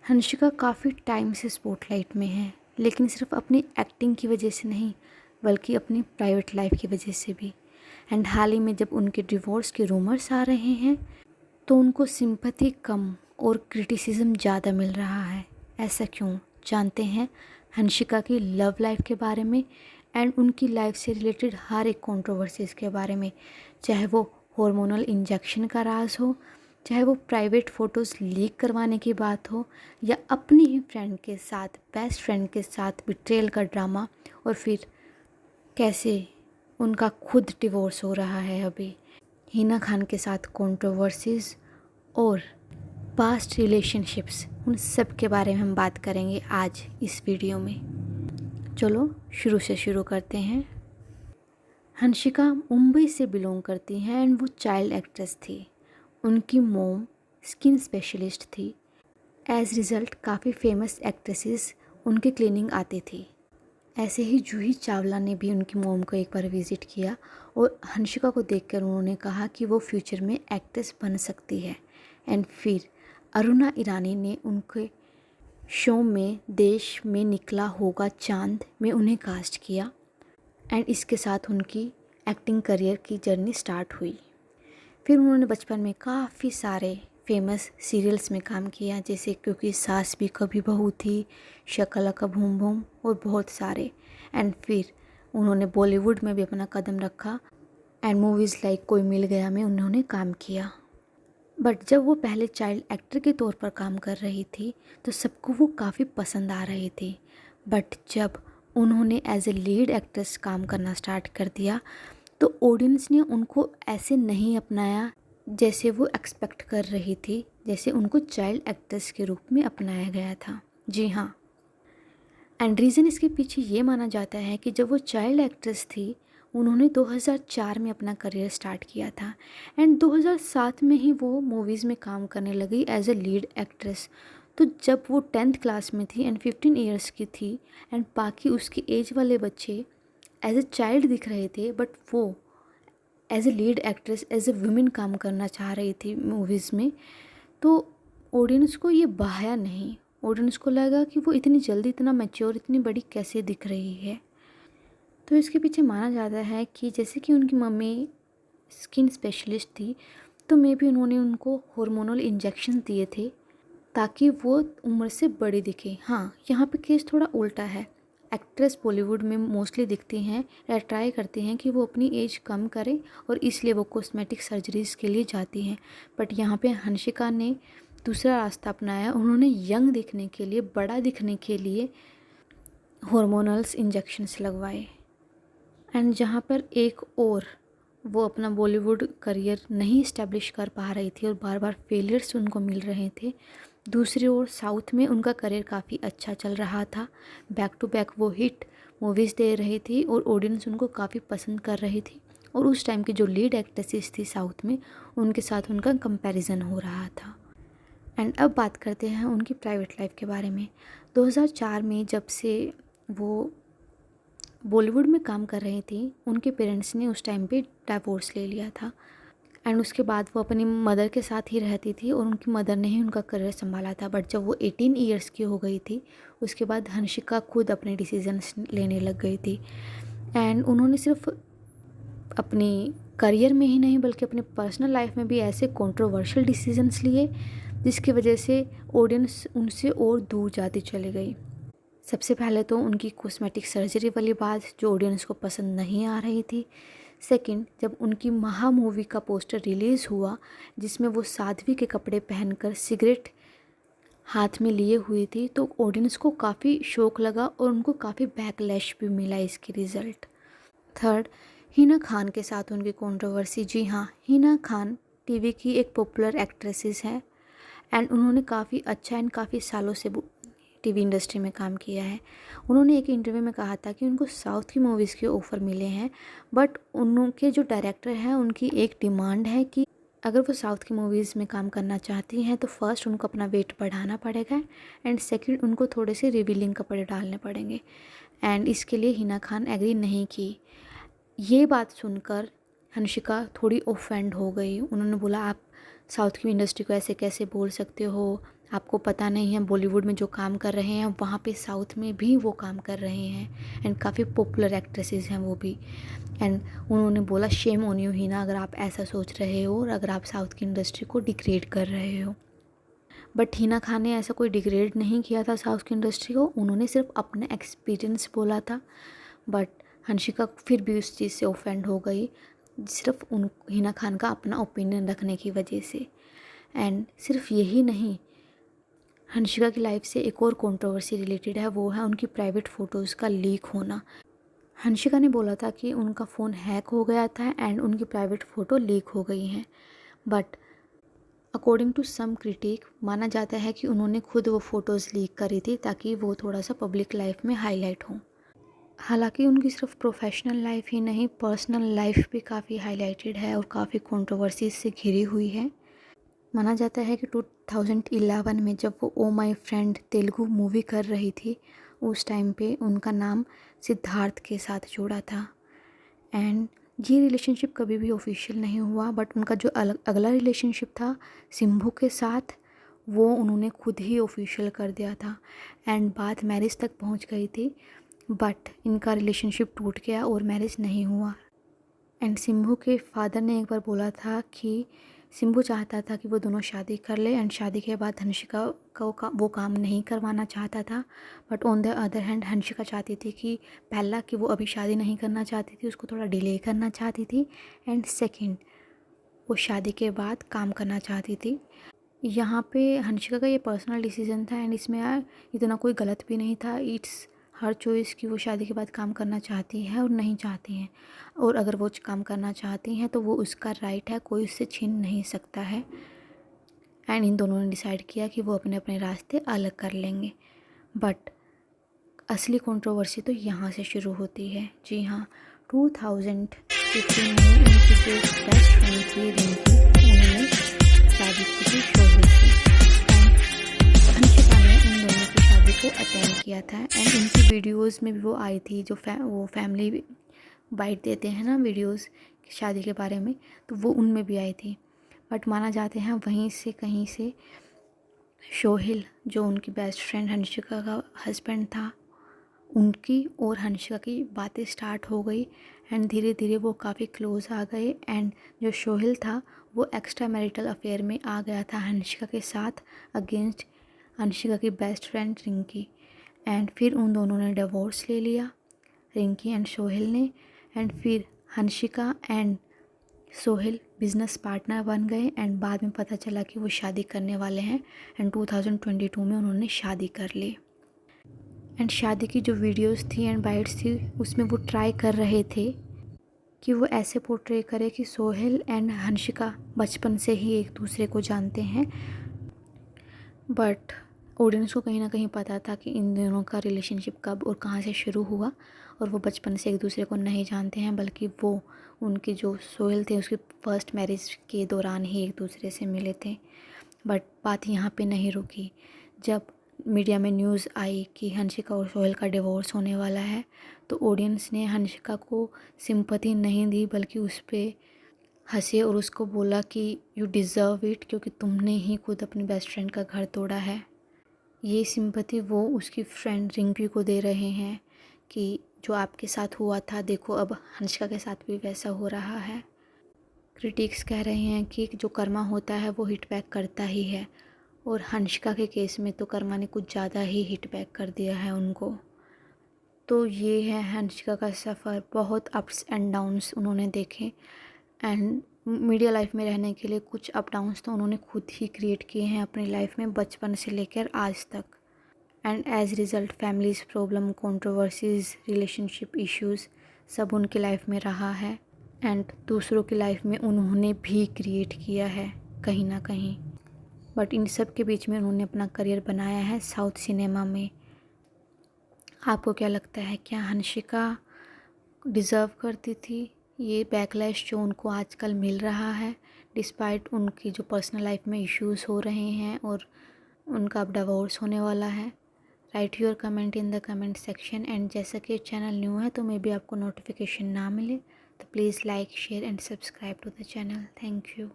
हंशिका काफ़ी टाइम से स्पॉटलाइट में है, लेकिन सिर्फ अपनी एक्टिंग की वजह से नहीं बल्कि अपनी प्राइवेट लाइफ की वजह से भी। एंड हाल ही में जब उनके डिवोर्स के रूमर्स आ रहे हैं तो उनको सिंपैथी कम और क्रिटिसिज्म ज़्यादा मिल रहा है। ऐसा क्यों, जानते हैं हंशिका की लव लाइफ के बारे में एंड उनकी लाइफ से रिलेटेड हर एक कंट्रोवर्सीज़ के बारे में, चाहे वो हार्मोनल इंजेक्शन का राज हो, चाहे वो प्राइवेट फ़ोटोज़ लीक करवाने की बात हो, या अपनी ही फ्रेंड के साथ, बेस्ट फ्रेंड के साथ बिट्रेयल का ड्रामा, और फिर कैसे उनका खुद डिवोर्स हो रहा है अभी, हिना खान के साथ कंट्रोवर्सीज़ और पास्ट रिलेशनशिप्स, उन सब के बारे में हम बात करेंगे आज इस वीडियो में। चलो शुरू से शुरू करते हैं। हंशिका मुंबई से बिलोंग करती हैं एंड वो चाइल्ड एक्ट्रेस थी। उनकी मोम स्किन स्पेशलिस्ट थी। एज रिज़ल्ट काफ़ी फेमस एक्ट्रेसेस उनके क्लिनिक आती थी। ऐसे ही जूही चावला ने भी उनकी मोम को एक बार विज़िट किया और हंशिका को देखकर उन्होंने कहा कि वो फ्यूचर में एक्ट्रेस बन सकती है। एंड फिर अरुणा ईरानी ने उनके शो में देश में निकला होगा चांद में उन्हें कास्ट किया एंड इसके साथ उनकी एक्टिंग करियर की जर्नी स्टार्ट हुई। फिर उन्होंने बचपन में काफ़ी सारे फेमस सीरियल्स में काम किया, जैसे क्योंकि सास भी कभी बहू थी, शकला का बूम बूम और बहुत सारे। एंड फिर उन्होंने बॉलीवुड में भी अपना कदम रखा एंड मूवीज़ लाइक कोई मिल गया में उन्होंने काम किया। बट जब वो पहले चाइल्ड एक्टर के तौर पर काम कर रही थी तो सबको वो काफ़ी पसंद आ रही थी। बट जब उन्होंने एज ए लीड एक्ट्रेस काम करना स्टार्ट कर दिया तो ऑडियंस ने उनको ऐसे नहीं अपनाया जैसे वो एक्सपेक्ट कर रही थी, जैसे उनको चाइल्ड एक्ट्रेस के रूप में अपनाया गया था। जी हाँ, एंड रीज़न इसके पीछे ये माना जाता है कि जब वो चाइल्ड एक्ट्रेस थी उन्होंने 2004 में अपना करियर स्टार्ट किया था एंड 2007 में ही वो मूवीज़ में काम करने लगी एज ए लीड एक्ट्रेस। तो जब वो 10th क्लास में थी एंड 15 ईयर्स की थी एंड बाकी उसकी एज वाले बच्चे एज ए चाइल्ड दिख रहे थे, बट वो as a lead actress as a women काम करना चाह रही थी मूवीज़ में, तो ऑडियंस को ये भाया नहीं। ऑडियंस को लगा कि वो इतनी जल्दी इतना मैच्योर, इतनी बड़ी कैसे दिख रही है। तो इसके पीछे माना जाता है कि जैसे कि उनकी मम्मी स्किन स्पेशलिस्ट थी तो मे भी उन्होंने उनको हार्मोनल इंजेक्शन दिए थे ताकि वो उम्र से बड़ी दिखे। हाँ, यहाँ पे केस थोड़ा उल्टा है। एक्ट्रेस बॉलीवुड में मोस्टली दिखती हैं या ट्राई करती हैं कि वो अपनी एज कम करें और इसलिए वो कॉस्मेटिक सर्जरीज़ के लिए जाती हैं। बट यहाँ पे हंशिका ने दूसरा रास्ता अपनाया। उन्होंने यंग दिखने के लिए, बड़ा दिखने के लिए हार्मोनल्स इंजेक्शन्स लगवाए। एंड जहाँ पर एक और वो अपना बॉलीवुड करियर नहीं इस्टेब्लिश कर पा रही थी और बार बार फेलियर्स उनको मिल रहे थे, दूसरी ओर साउथ में उनका करियर काफ़ी अच्छा चल रहा था। बैक टू बैक वो हिट मूवीज़ दे रही थी और ऑडियंस उनको काफ़ी पसंद कर रही थी। और उस टाइम की जो लीड एक्ट्रेसेस थी साउथ में, उनके साथ उनका कंपैरिजन हो रहा था। एंड अब बात करते हैं उनकी प्राइवेट लाइफ के बारे में। 2004 में जब से वो बॉलीवुड में काम कर रही थी, उनके पेरेंट्स ने उस टाइम पे डिवोर्स ले लिया था एंड उसके बाद वो अपनी मदर के साथ ही रहती थी और उनकी मदर ने ही उनका करियर संभाला था। बट जब वो 18 ईयर्स की हो गई थी उसके बाद हंशिका खुद अपने डिसीजंस लेने लग गई थी एंड उन्होंने सिर्फ अपनी करियर में ही नहीं बल्कि अपने पर्सनल लाइफ में भी ऐसे कंट्रोवर्शियल डिसीजंस लिए जिसकी वजह से ऑडियंस उनसे और दूर जाती चली गई। सबसे पहले तो उनकी कॉस्मेटिक सर्जरी वाली बात जो ऑडियंस को पसंद नहीं आ रही थी। सेकंड, जब उनकी महा मूवी का पोस्टर रिलीज़ हुआ जिसमें वो साध्वी के कपड़े पहनकर सिगरेट हाथ में लिए हुई थी तो ऑडियंस को काफ़ी शौक लगा और उनको काफ़ी बैकलैश भी मिला इसके रिज़ल्ट। थर्ड, हिना खान के साथ उनकी कंट्रोवर्सी। जी हाँ, हिना खान टीवी की एक पॉपुलर एक्ट्रेसेस है एंड उन्होंने काफ़ी अच्छा एंड काफ़ी सालों से टीवी इंडस्ट्री में काम किया है। उन्होंने एक इंटरव्यू में कहा था कि उनको साउथ की मूवीज़ के ऑफ़र मिले हैं, बट उनके जो डायरेक्टर हैं उनकी एक डिमांड है कि अगर वो साउथ की मूवीज़ में काम करना चाहती हैं तो फर्स्ट उनको अपना वेट बढ़ाना पड़ेगा एंड सेकंड उनको थोड़े से रिवीलिंग कपड़े डालने पड़ेंगे। एंड इसके लिए हिना खान एग्री नहीं की। ये बात सुनकर हंशिका थोड़ी ऑफेंड हो गई। उन्होंने बोला, आप साउथ की इंडस्ट्री को ऐसे कैसे बोल सकते हो, आपको पता नहीं है, बॉलीवुड में जो काम कर रहे हैं वहाँ पे साउथ में भी वो काम कर रहे हैं, एंड काफ़ी पॉपुलर एक्ट्रेसेस हैं वो भी। एंड उन्होंने बोला शेम ऑन यू हिना, अगर आप ऐसा सोच रहे हो और अगर आप साउथ की इंडस्ट्री को डिग्रेड कर रहे हो। बट हिना खान ने ऐसा कोई डिग्रेड नहीं किया था साउथ की इंडस्ट्री को, उन्होंने सिर्फ अपना एक्सपीरियंस बोला था। बट हंशिका फिर भी उस चीज़ से ऑफेंड हो गई, सिर्फ उन हिना खान का अपना ओपिनियन रखने की वजह से। एंड सिर्फ यही नहीं, हंशिका की लाइफ से एक और कंट्रोवर्सी रिलेटेड है, वो है उनकी प्राइवेट फ़ोटोज़ का लीक होना। हंशिका ने बोला था कि उनका फ़ोन हैक हो गया था एंड उनकी प्राइवेट फ़ोटो लीक हो गई हैं। But according to some critic माना जाता है कि उन्होंने खुद वो फ़ोटोज़ लीक करी थी ताकि वो थोड़ा सा पब्लिक लाइफ में हाईलाइट हों। हालांकि उनकी सिर्फ प्रोफेशनल लाइफ ही नहीं, पर्सनल लाइफ भी काफ़ी हाईलाइटेड है और काफ़ी कंट्रोवर्सीज से घिरी हुई है। माना जाता है कि 2011 में जब वो ओ माई फ्रेंड तेलुगु मूवी कर रही थी, उस टाइम पे उनका नाम सिद्धार्थ के साथ जुड़ा था। एंड ये रिलेशनशिप कभी भी ऑफिशियल नहीं हुआ, बट उनका जो अगला रिलेशनशिप था सिम्बू के साथ, वो उन्होंने खुद ही ऑफिशियल कर दिया था एंड बात मैरिज तक पहुंच गई थी। बट इनका रिलेशनशिप टूट गया और मैरिज नहीं हुआ। एंड सिम्बू के फादर ने एक बार बोला था कि सिम्बू चाहता था कि वो दोनों शादी कर ले एंड शादी के बाद हंशिका को वो काम नहीं करवाना चाहता था। But on the other hand Hanshika चाहती थी कि पहला कि वो अभी शादी नहीं करना चाहती थी, उसको थोड़ा डिले करना चाहती थी, एंड सेकंड वो शादी के बाद काम करना चाहती थी। यहाँ पे हंशिका का ये पर्सनल डिसीजन था एंड इसमें इतना कोई गलत भी नहीं था। इट्स हर चॉइस कि वो शादी के बाद काम करना चाहती है और नहीं चाहती हैं, और अगर वो काम करना चाहती हैं तो वो उसका राइट है, कोई उससे छीन नहीं सकता है। एंड इन दोनों ने डिसाइड किया कि वो अपने अपने रास्ते अलग कर लेंगे। बट असली कंट्रोवर्सी तो यहाँ से शुरू होती है। जी हाँ, 2015 में उनकी जो बेस्ट फ्रेंड थी रिंकी, उन्होंने शादी की थी शोहिल से। एंड हंशिका ने इन दोनों की शादी को अटेंड किया था एंड उनकी वीडियोस में भी वो आई थी, जो वो फैमिली बाइट देते हैं ना वीडियोस शादी के बारे में, तो वो उनमें भी आई थी। बट माना जाते हैं वहीं से कहीं से शोहिल, जो उनकी बेस्ट फ्रेंड हंशिका का हस्बैंड था, उनकी और हंशिका की बातें स्टार्ट हो गई एंड धीरे धीरे वो काफ़ी क्लोज आ गए। एंड जो शोहिल था वो एक्स्ट्रा मैरिटल अफेयर में आ गया था हंशिका के साथ, अगेंस्ट हंशिका की बेस्ट फ्रेंड रिंकी। एंड फिर उन दोनों ने डिवोर्स ले लिया, रिंकी एंड सोहेल ने। एंड फिर हंशिका एंड सोहेल बिजनेस पार्टनर बन गए एंड बाद में पता चला कि वो शादी करने वाले हैं एंड 2022 में उन्होंने शादी कर ली। एंड शादी की जो वीडियोस थी एंड बाइट्स थी उसमें वो ट्राई कर रहे थे कि वो ऐसे पोर्ट्रे करे कि सोहेल एंड हंशिका बचपन से ही एक दूसरे को जानते हैं। बट ऑडियंस को कहीं ना कहीं पता था कि इन दोनों का रिलेशनशिप कब और कहाँ से शुरू हुआ, और वो बचपन से एक दूसरे को नहीं जानते हैं, बल्कि वो उनके जो सोहेल थे उसकी फर्स्ट मैरिज के दौरान ही एक दूसरे से मिले थे। बट बात यहाँ पे नहीं रुकी। जब मीडिया में न्यूज़ आई कि हंशिका और सोहेल का डिवोर्स होने वाला है, तो ऑडियंस ने हंशिका को सिंपैथी नहीं दी, बल्कि उस पर हंसे और उसको बोला कि यू डिज़र्व इट, क्योंकि तुमने ही खुद अपनी बेस्ट फ्रेंड का घर तोड़ा है। ये सिंपैथी वो उसकी फ्रेंड रिंकी को दे रहे हैं कि जो आपके साथ हुआ था, देखो अब हंशिका के साथ भी वैसा हो रहा है। क्रिटिक्स कह रहे हैं कि जो कर्मा होता है वो हिट बैक करता ही है, और हंशिका के केस में तो कर्मा ने कुछ ज़्यादा ही हिट बैक कर दिया है उनको। तो ये है हंशिका का सफ़र, बहुत अप्स एंड डाउन्स उन्होंने देखे। एंड मीडिया लाइफ में रहने के लिए कुछ अप डाउन्स तो उन्होंने खुद ही क्रिएट किए हैं अपनी लाइफ में, बचपन से लेकर आज तक। And as result families problem, controversies, relationship issues सब उनकी लाइफ में रहा है एंड दूसरों की लाइफ में उन्होंने भी क्रिएट किया है कहीं ना कहीं। बट इन सब के बीच में उन्होंने अपना करियर बनाया है साउथ सिनेमा में। आपको क्या लगता है, क्या हंशिका डिज़र्व करती थी ये बैकलैश जो उनको आजकल मिल रहा है, डिस्पाइट उनकी जो पर्सनल लाइफ में इश्यूज़ हो रहे हैं और उनका अब डिवोर्स होने वाला है? Right your comment in the comment section. And जैसा कि चैनल न्यू है तो मे बी आपको नोटिफिकेशन ना मिले, तो please like, share and subscribe to the channel. Thank you.